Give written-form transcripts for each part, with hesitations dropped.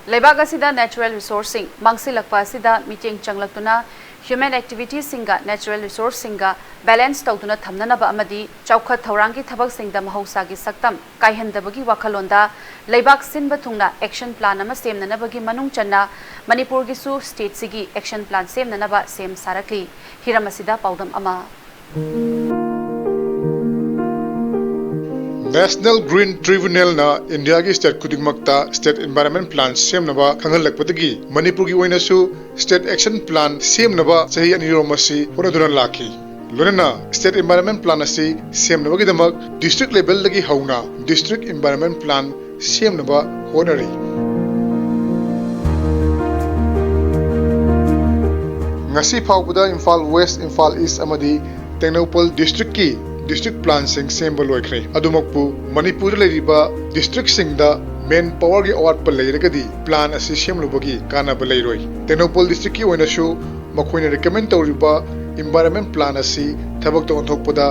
Leibak asida natural resourcing mangsilakpa asida meeting changlakuna human activities singa natural resource singa balance tawduna thamnanaba amadi chawkhat thaurangi thabak singda mahausa gi saktam kaihandabagi wakhalonda Leibak sinba thungna action plan ama semnanabagi manung channa Manipur gi su state sigi action plan semnanaba sem sarakli hiram asida paudam ama National Green Tribunal na India ki state kudingmakta state environment plan semnaba khangalakpatagi Manipur gi oinasu state action plan semnaba sahi aniromasi honaduna lakhi lonena state environment plan asi semnaba gi damak district level lagi hauna district environment plan semnaba honari ngasi phawbuda Imphal West Imphal East amadi Tengnopal district ki district plan sing semba loikre adumakpu Manipur leiriba district singda main power gi award pa leiragadi plan asi semlubagi kana ba leiroi Tengnopal district ki oinasu makoina recommend tawriba environment plan asi thabak to onthokpada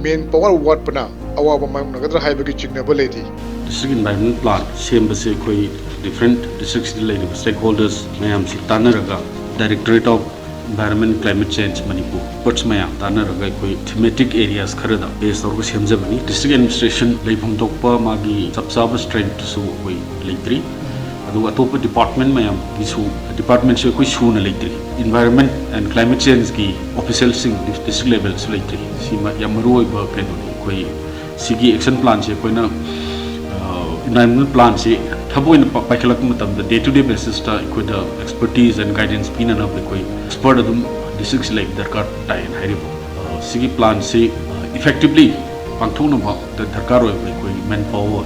main power award pana awaba mayung nagadra haibagi chigna ba leidi district environment plan semba se koi different districts leiriba stakeholders mayam si tanaraga directorate of environment climate change Manipur parts mayam tanaraga koi thematic areas kharada based on semjabani district administration leibhum tokpa magi subsaba strength su koi leitri adu atopa department mayam gisu department se koi suna leitri environment and climate change ki official sing district level su leitri sima yamaru ba kenoni koi sigi action plan se koina environment plan se thaboin paikhalak matam the day to day basis ta koida expertise and guidance pina na koi expert adum districts like darkar tai and haribo sigi plan se effectively pangthona ba the darkar oi koi manpower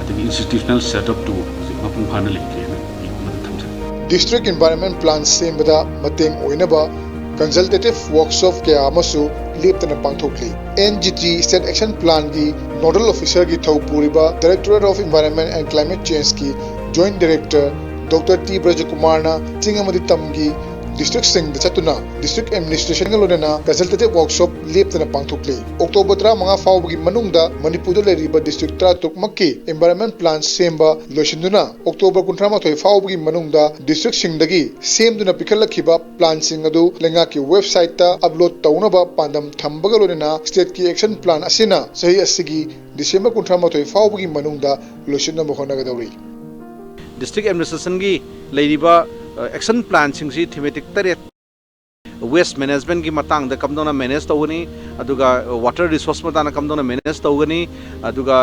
the institutional setup to mapung phana like district environment plan sembada mateng oinaba consultative workshop ke amasu leptana pangthokli NGT state action plan gi nodal officer gi thaupuriba directorate of environment and climate change ki joint director Dr. T Brajakumar na tingamadi tamgi district sing da chatuna district administration ngalona consultative workshop leptana pangthokli October 15 fawbagi manungda Manipur da leriba district 3 makki environment plan semba loisinduna October 18 fawbagi manungda district singdagi semduna pikhalakhiba plan sing adu lenga ki website ta upload taunaba pandam thambaga lonena state ki action plan asina sahi asigi December 18 fawbagi manungda loisinna honaga dawri district administration gi leiriba action plan singsi thematic taret waste management gi matang da kamdona manage tawani aduga water resource matana kamdona manage tawani aduga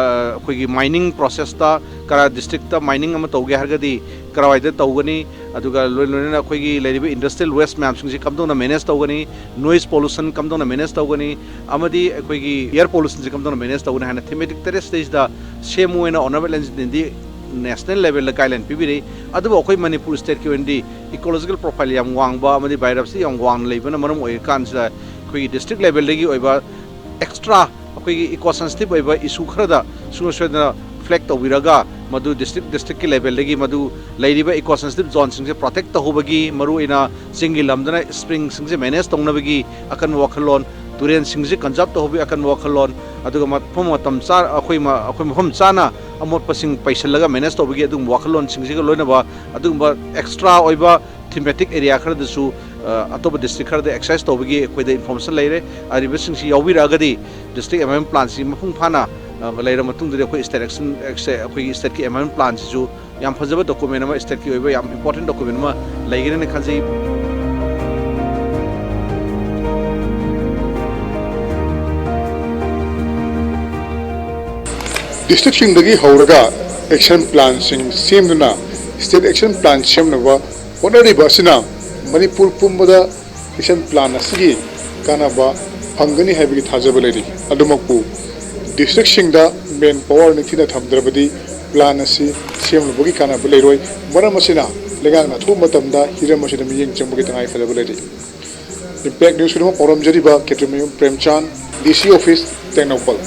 khoi gi mining process ta kara district ta mining ama tawge hargadi karawaida tawgani aduga loina khoi gi leiriba industrial waste map singsi kamdona manage tawani noise pollution kamdona manage tawani amadi khoi gi air pollution si kamdona manage tawani hana thematic taret stage da same way na honorable engineer national level la guideline pibiri adu akoi Manipur state ki wendi ecological profile yam wangba amadi virus yam wang leibana maram oi kan sa koi district level legi oiba extra akoi eco sensitive oiba issue khrada sunosena flag to wiraga madu district ki level legi madu leiriba eco sensitive zone singse protect to hobagi maru ina singi lamdana spring singse manage tongnabagi akan wakhalon turen singse kanjap to hobi akan wakhalon aduga mathom matam char akoi mafam chana amot pasing paisalaga manage to bagi adum wakhalon singse ga loina ba adum extra oiba thematic area khar dasu atoba district khar da exercise to bagi koi da information leire ariba singsi yawira agadi district environment plan si mafung phana leira matung de koi state action koi state ki environment plan si ju yam phajaba document ma state ki oiba yam important document ma leigire ne khanji district singdagi hauraga action plan sing semduna state action plan semnaba honariba asina Manipur pumbada action plan asigi kanaba phangani haibigi thajaba leiri adumakpu district singda main power ni thina thamdrabadi plan asi semlubagi kanaba leiroi maram asina lengang na thu matamda hiram asina miyeng chambagi tangai phadaba leiri impact news kuma forum jariba ketrumiyum premchan DC office Tengnopal